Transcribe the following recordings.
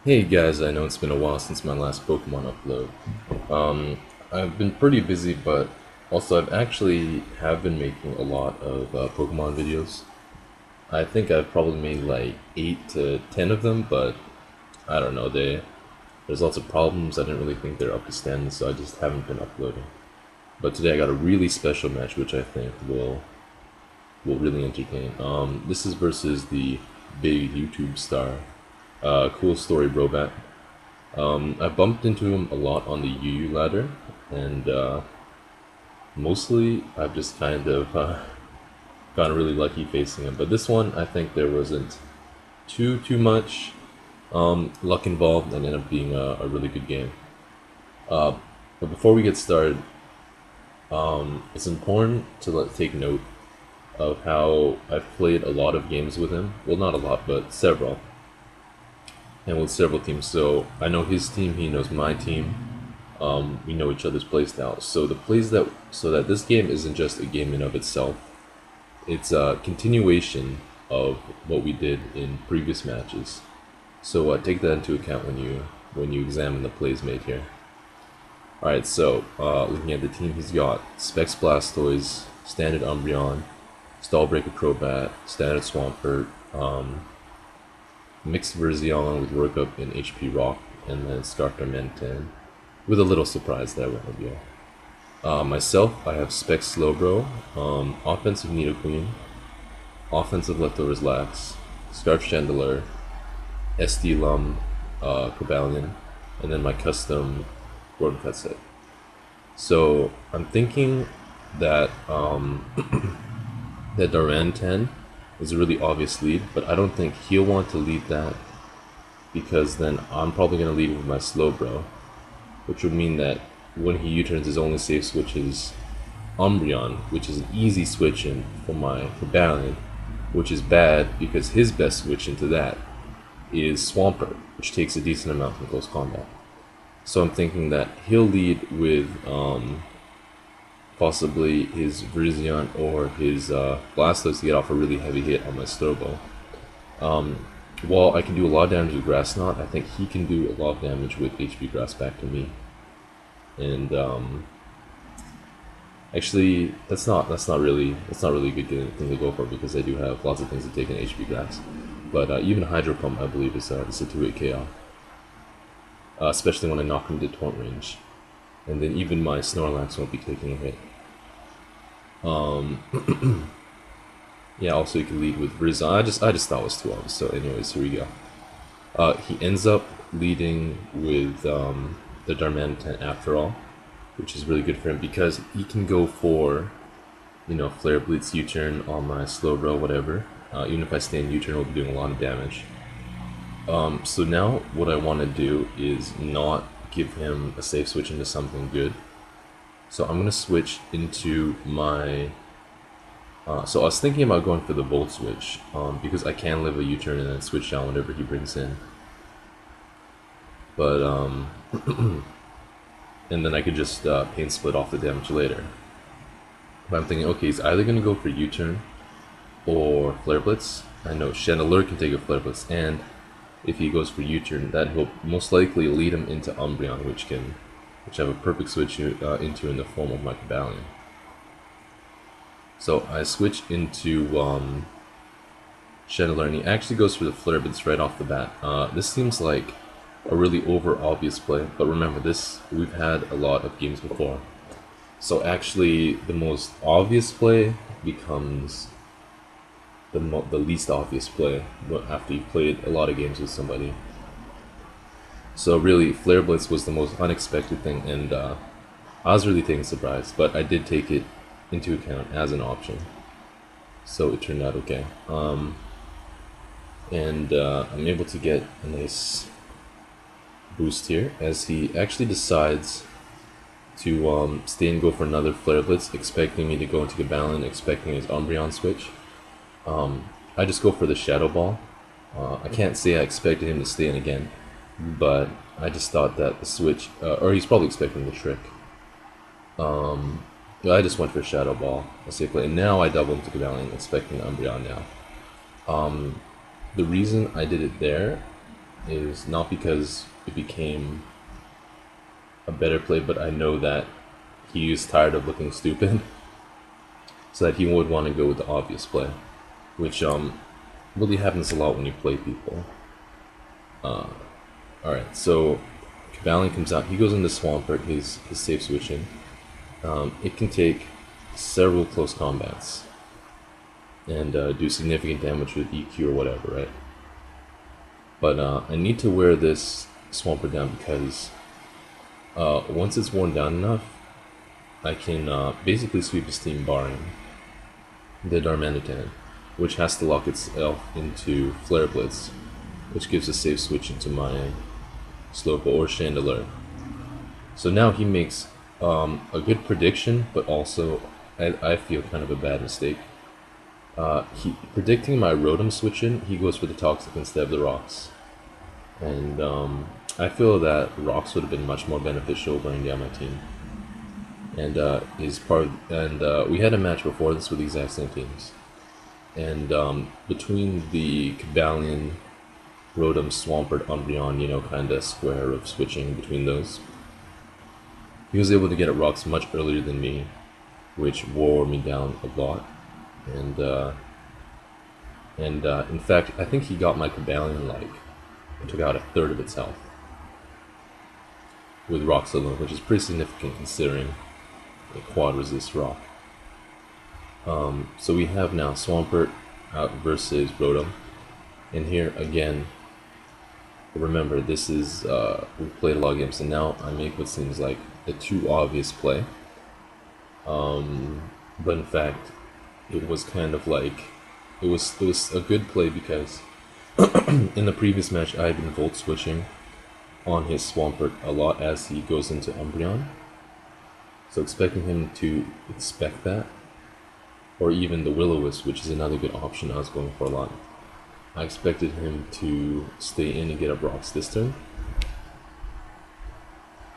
Hey guys, I know it's been a while since my last Pokemon upload. I've been pretty busy, but also I've actually have been making a lot of Pokemon videos. I think I've probably made like 8 to 10 of them, but I don't know, there's lots of problems. I didn't really think they're up to standard, so I just haven't been uploading. But today I got a really special match, which I think will really entertain. This is versus the big YouTube star, cool story Brobat. I bumped into him a lot on the UU ladder, and mostly I've just kind of gotten really lucky facing him. But this one, I think there wasn't too much luck involved, and ended up being a really good game. But before we get started, it's important to take note of how I've played a lot of games with him. Well, not a lot, but several, and with several teams. So I know his team, he knows my team. We know each other's playstyles. So that this game isn't just a game in of itself. It's a continuation of what we did in previous matches. So take that into account when you examine the plays made here. Alright, so looking at the team, he's got Specs Blastoise, Standard Umbreon, Stallbreaker Crobat, Standard Swampert, Mixed Verzion with Workup in HP Rock, and then Scarf Darmanitan, with a little surprise there with Reveal. Myself, I have Specs Slowbro, Offensive Nidoqueen, Offensive Leftovers Lax, Scarf Chandelure, SD Lum, Cobalion, and then my custom Gordon Cut set. So I'm thinking that that Darmanitan is a really obvious lead, but I don't think he'll want to lead that, because then I'm probably going to lead with my Slowbro, which would mean that when he U-turns, his only safe switch is Umbreon, which is an easy switch in for my Cobalion, which is bad because his best switch into that is Swampert, which takes a decent amount from close combat. So I'm thinking that he'll lead with possibly his Virizion or his Blastoise to get off a really heavy hit on my Slowbro. While I can do a lot of damage with Grass Knot, I think he can do a lot of damage with HP Grass back to me. And actually, that's not really a good thing to go for, because I do have lots of things to take in HP Grass. But even Hydro Pump, I believe, is a 2-hit KO, especially when I knock him to taunt range. And then even my Snorlax won't be taking a hit. Yeah, also you can lead with Virizion. I just thought it was too obvious. So anyways, here we go. He ends up leading with the Darmanitan after all, which is really good for him because he can go for, Flare Blitz U-turn on my Slowbro, whatever. Even if I stay in U-turn, he'll be doing a lot of damage. So now what I want to do is not give him a safe switch into something good. So I'm going to switch into my... so I was thinking about going for the Volt switch, because I can live a U-turn and then switch down whatever he brings in. But, and then I could just pain split off the damage later. But I'm thinking, okay, he's either going to go for U-turn or Flare Blitz. I know Chandelure can take a Flare Blitz, and if he goes for U-turn, that he'll most likely lead him into Umbreon, which I have a perfect switch into in the form of my Cobalion. So I switch into Chandelure, and he actually goes for the Flare Blitz right off the bat. This seems like a really obvious play, but remember, we've had a lot of games before. So actually, the most obvious play becomes the least obvious play after you've played a lot of games with somebody. So really, Flare Blitz was the most unexpected thing, and I was really taken surprised, but I did take it into account as an option. So it turned out okay. And I'm able to get a nice boost here, as he actually decides to stay and go for another Flare Blitz, expecting me to go into Cobalion, expecting his Umbreon switch. I just go for the Shadow Ball. I can't say I expected him to stay in again, but I just thought that the switch, or he's probably expecting the trick. I just went for Shadow Ball, a safe play, and now I double into Cobalion, expecting Umbreon now. The reason I did it there is not because it became a better play, but I know that he is tired of looking stupid, so that he would want to go with the obvious play, which really happens a lot when you play people. Alright, so Cabalion comes out, he goes into Swampert, his safe switching. It can take several close combats and do significant damage with EQ or whatever, right? But I need to wear this Swampert down because once it's worn down enough, I can basically sweep his team barring the Darmanitan, which has to lock itself into Flare Blitz, which gives a safe switch into my Slope or Chandelier. So now he makes a good prediction, but also I feel kind of a bad mistake. Predicting my Rotom switch in, he goes for the Toxic instead of the Rocks. And I feel that Rocks would have been much more beneficial wearing down my team. And we had a match before this with the exact same teams. And between the Cabalion, Rotom, Swampert, Umbreon, you know, kind of square of switching between those, he was able to get at Rocks much earlier than me, which wore me down a lot. And in fact, I think he got my Cabalion and took out a third of its health with Rocks alone, which is pretty significant considering the quad resist Rock. So we have now Swampert out versus Rotom, and here again, remember this is we've played a lot of games, and now I make what seems like a too obvious play, but in fact it was kind of like it was a good play because in the previous match I had been Volt switching on his Swampert a lot as he goes into Umbreon, so expecting him to expect that, or even the Will-O-Wisp, which is another good option I was going for a lot. I expected him to stay in and get up Rocks this turn.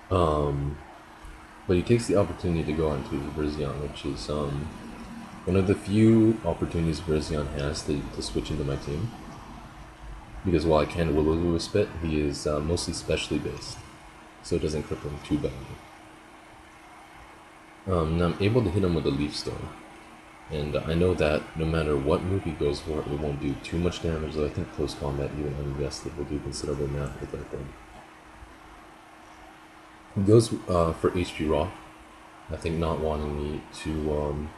But he takes the opportunity to go onto Virizion, which is one of the few opportunities Virizion has to switch into my team. Because while I can Will-O-Wisp it, he is mostly specially based, so it doesn't cripple him too badly. Now I'm able to hit him with a Leaf Storm. And I know that no matter what move he goes for, it won't do too much damage, though I think close combat, even uninvested, will do considerable amount with that thing. He goes for HP Raw, I think not wanting me to,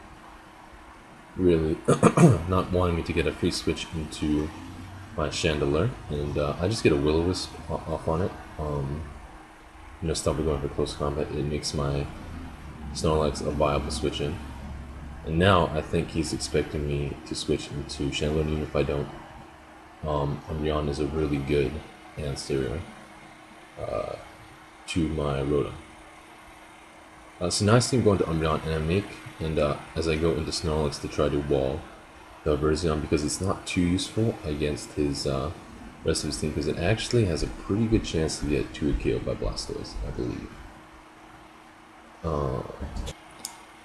really, not wanting me to get a free switch into my Chandelier, and I just get a Will-O-Wisp off on it. You know, stop it going for close combat, it makes my Snorlax a viable switch in. And now I think he's expecting me to switch into Chandelier, and even if I don't, Umbreon is a really good answer to my Rotom. So now I see him going to Umbreon, and as I go into Snorlax to try to wall the Virizion, because it's not too useful against his rest of his team, because it actually has a pretty good chance to get 2 KO by Blastoise, I believe.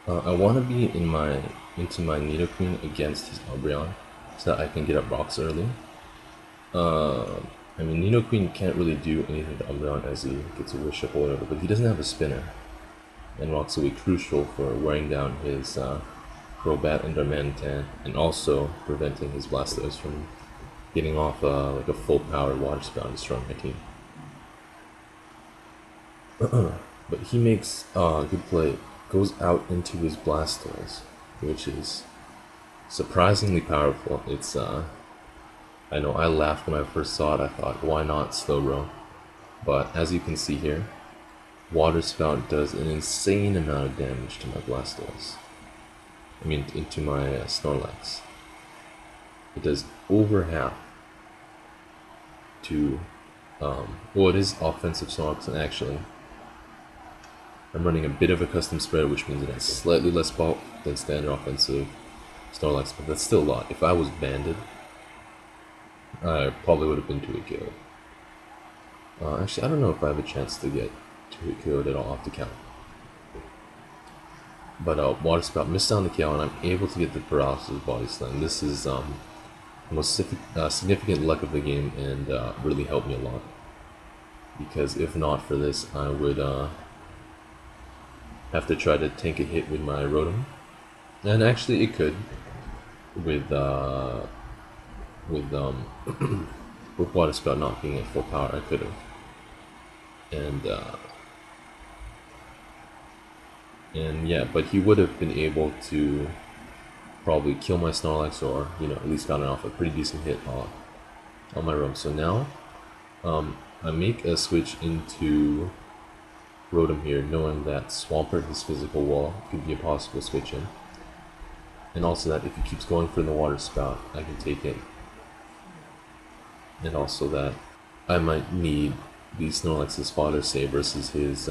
I want to be into my Nidoqueen against his Umbreon, so that I can get up Rocks early. I mean, Nidoqueen can't really do anything to Umbreon as he gets a Wish Up or whatever, but he doesn't have a Spinner, and Rocks will be crucial for wearing down his Brobat and Darmanitan, and also preventing his Blastoise from getting off like a full powered Water Spout and destroying my team. But he makes a good play. Goes out into his Blastoise, which is surprisingly powerful. It's I know I laughed when I first saw it. I thought, why not Slowbro? But as you can see here, Water Spout does an insane amount of damage to my Blastoise. I mean, into my Snorlax. It does over half to, well, it is offensive Snorlax, and actually, I'm running a bit of a custom spread, which means it has slightly less bulk than standard offensive Snorlax, but that's still a lot. If I was banded, I probably would have been 2-hit KO'd. Actually, I don't know if I have a chance to get 2-hit KO'd at all off the count. But Water Spout missed on the KO, and I'm able to get the Paralysis Body Slam. This is most significant luck of the game, and really helped me a lot. Because if not for this, I would have to try to tank a hit with my Rotom, and actually it could with with with Water Spout not being at full power, I could have, and yeah, but he would have been able to probably kill my Snorlax, or at least gotten off a pretty decent hit on my Rotom. So now I make a switch into Rotom here, knowing that Swampert, his physical wall, could be a possible switch in. And also that if he keeps going for the Water Spout, I can take it. And also that I might need the Snorlax's fodder, say, versus his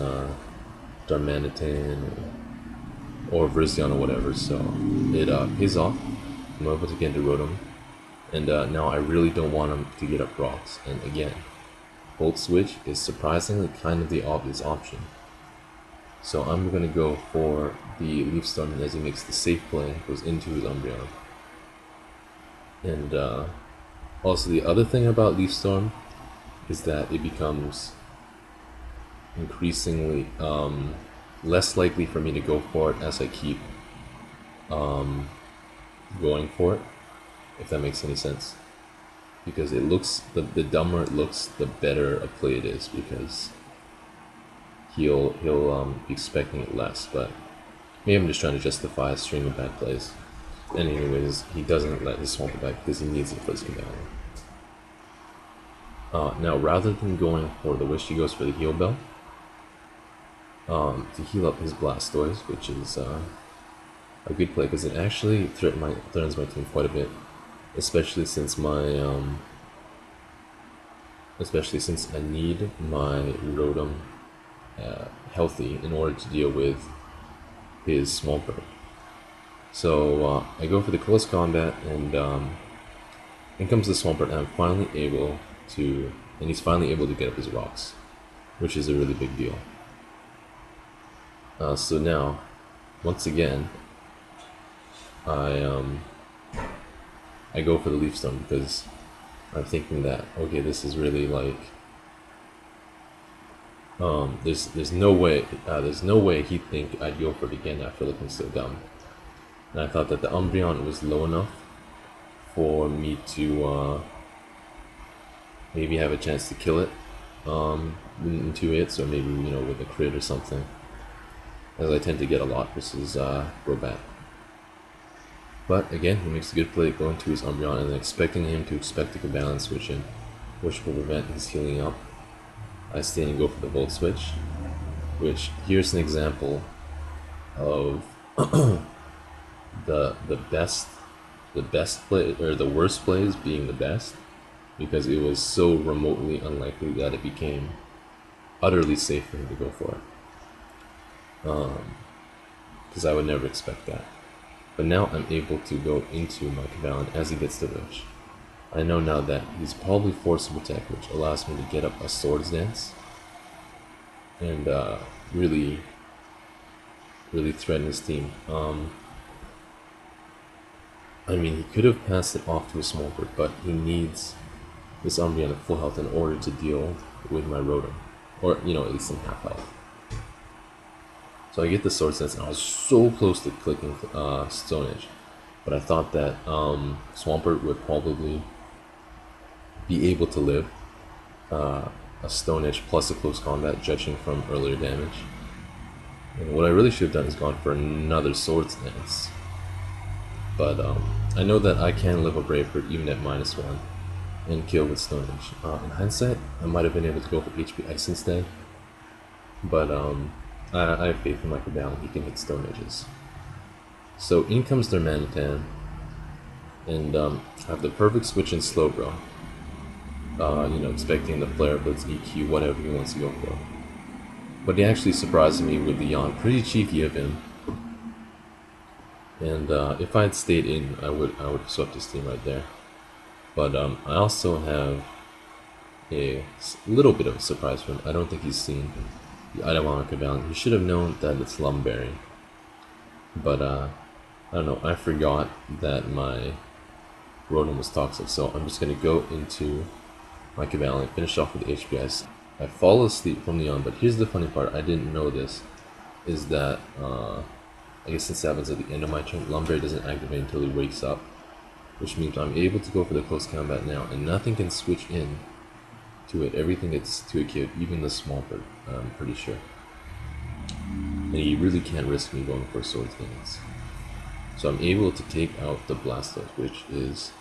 Darmanitan or Virizion or whatever. So it pays off. I'm able to get into Rotom. And now I really don't want him to get up rocks. And again, Volt Switch is surprisingly kind of the obvious option. So I'm going to go for the Leaf Storm as he makes the safe play, goes into his Umbreon. And also the other thing about Leaf Storm is that it becomes increasingly less likely for me to go for it as I keep going for it, if that makes any sense. Because it looks, the dumber it looks, the better a play it is, because he'll be expecting it less. But maybe I'm just trying to justify a string of bad plays. And anyways, he doesn't let his Swampert back because he needs it for his companion. Now, rather than going for the Wish, he goes for the Heal Bell to heal up his Blastoise, which is a good play because it actually threatens my team quite a bit. Especially since I need my Rotom healthy in order to deal with his Swampert. So I go for the close combat, and in comes the Swampert, and I'm finally able to, and he's finally able to get up his rocks, which is a really big deal. So now, once again, I go for the Leaf Storm because I'm thinking that, okay, this is really like there's no way he'd think I'd go for it again after looking so dumb. And I thought that the Umbreon was low enough for me to maybe have a chance to kill it in 2 hits, or maybe with a crit or something, as I tend to get a lot versus Brobat. But again, he makes a good play going to his Umbreon, and then expecting him to expect a balance switch in, which will prevent his healing up. I stay and go for the Volt Switch, which here's an example of the best play, or the worst plays being the best, because it was so remotely unlikely that it became utterly safe for him to go for it. Because I would never expect that. But now I'm able to go into my Cavalon as he gets the Wish. I know now that he's probably forced to protect, which allows me to get up a Swords Dance and really threaten his team. I mean, he could have passed it off to a Swampert, but he needs this Umbreon at full health in order to deal with my Rotom, or at least in half health. So I get the Swords Dance, and I was so close to clicking Stone Edge, but I thought that Swampert would probably be able to live a Stone Edge plus a close combat, judging from earlier damage. And what I really should have done is gone for another Swords Dance. But I know that I can live a Brave Bird even at -1 and kill with Stone Edge. In hindsight, I might have been able to go for HP Ice instead, but I have faith in my Cavalon, he can hit Stone Edges. So in comes their Manitan, and I have the perfect switch in Slowbro. Expecting the Flare Blitz, EQ, whatever he wants to go for. But he actually surprised me with the Yawn, pretty cheeky of him. And if I had stayed in, I would have swept his team right there. But I also have a little bit of a surprise for him. I don't think he's seen the item on Cavalon. He should have known that it's Lumberry. But I don't know, I forgot that my Rotom was toxic. So I'm just gonna go into my Cavalion, finish off with HPS. I fall asleep from the on, but here's the funny part, I didn't know this, is that, I guess this happens at the end of my turn, Lumberry doesn't activate until he wakes up, which means I'm able to go for the close combat now, and nothing can switch in to it. Everything gets to a kid, even the Swampert, I'm pretty sure. And he really can't risk me going for Swords Dance. So I'm able to take out the Blastoise, which is,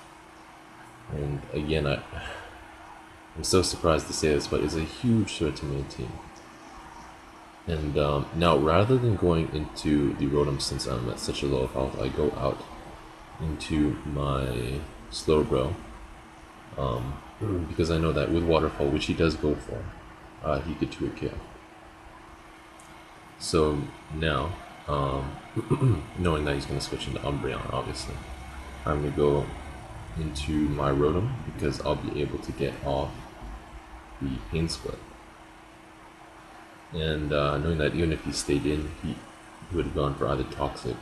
and again, I'm so surprised to say this, but it's a huge threat to my team. And now, rather than going into the Rotom, since I'm at such a low health, I go out into my Slowbro, because I know that with Waterfall, which he does go for, he could 2-hit KO. So now, knowing that he's going to switch into Umbreon, obviously, I'm going to go into my Rotom, because I'll be able to get off the Pain Split. And knowing that even if he stayed in, he would have gone for either Toxic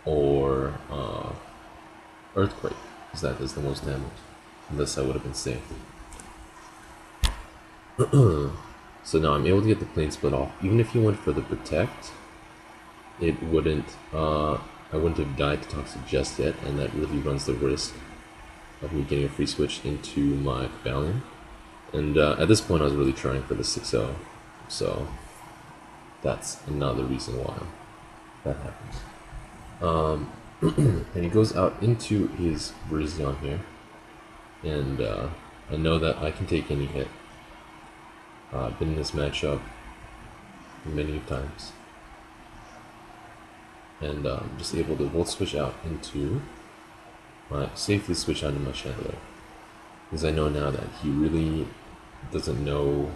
or Earthquake, because that does the most damage. And thus I would have been safe. So now I'm able to get the Plane Split off. Even if he went for the Protect, it wouldn't, I wouldn't have died to Toxic just yet, and that really runs the risk of me getting a free switch into my Cavalion. And at this point I was really trying for the 6-0, so that's another reason why that happens. And he goes out into his Virizion here, and I know that I can take any hit. I've been in this matchup many times, and I'm just able to Volt Switch out into safely switch out into my Chandler, because I know now that he really doesn't know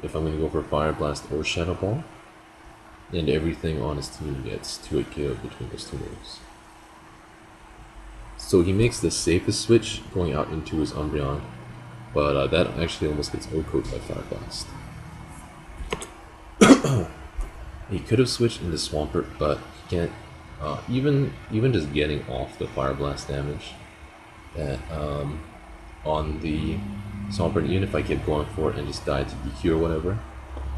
if I'm going to go for Fire Blast or Shadow Ball, and everything on his team gets 2-hit KO between those two moves. So he makes the safest switch going out into his Umbreon, but that actually almost gets OHKO'd by Fire Blast. He could have switched into Swampert, but he can't. Even just getting off the Fire Blast damage on the Swampert, even if I kept going for it and just died to DQ or whatever,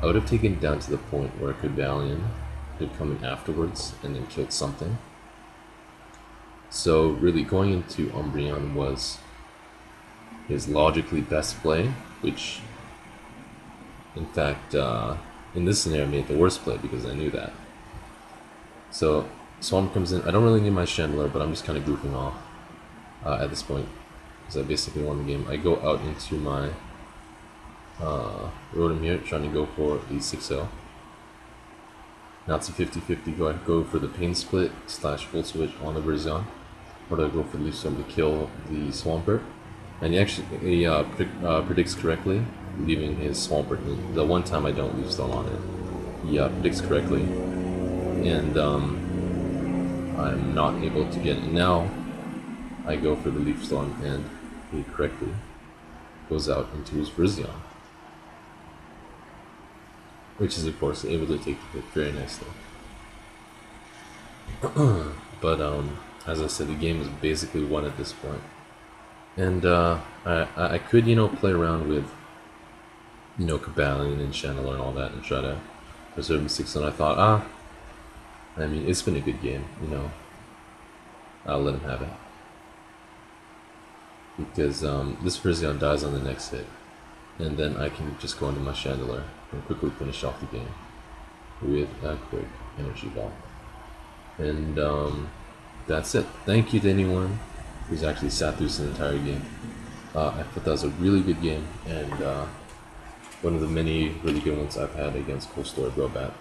I would have taken it down to the point where Cavalion could come in afterwards and then killed something. So really going into Umbreon was his logically best play, which in fact in this scenario made the worst play because I knew that. So Swamp comes in. I don't really need my Chandler, but I'm just kind of goofing off at this point because I basically won the game. I go out into my Rotom here, trying to go for the 6-0. Now it's a 50-50. Go for the Pain Split / Full Switch on the Virizion, or do I go for the Leaf Storm to kill the Swampert? And he actually predicts correctly, leaving his Swampert in. The one time I don't Leaf Storm on it, he predicts correctly, and I'm not able to get it. Now I go for the Leaf Storm, and he correctly goes out into his Virizion, which is of course able to take the hit very nicely. But as I said, the game is basically won at this point. And I could, play around with, Cavalion and Chandler and all that and try to preserve him 6, and I thought, I mean, it's been a good game, I'll let him have it. Because this Virizion dies on the next hit, and then I can just go into my Chandler and quickly finish off the game with a quick Energy Ball. And that's it. Thank you to anyone who's actually sat through this entire game. I thought that was a really good game, and one of the many really good ones I've had against Cold Story Brobat.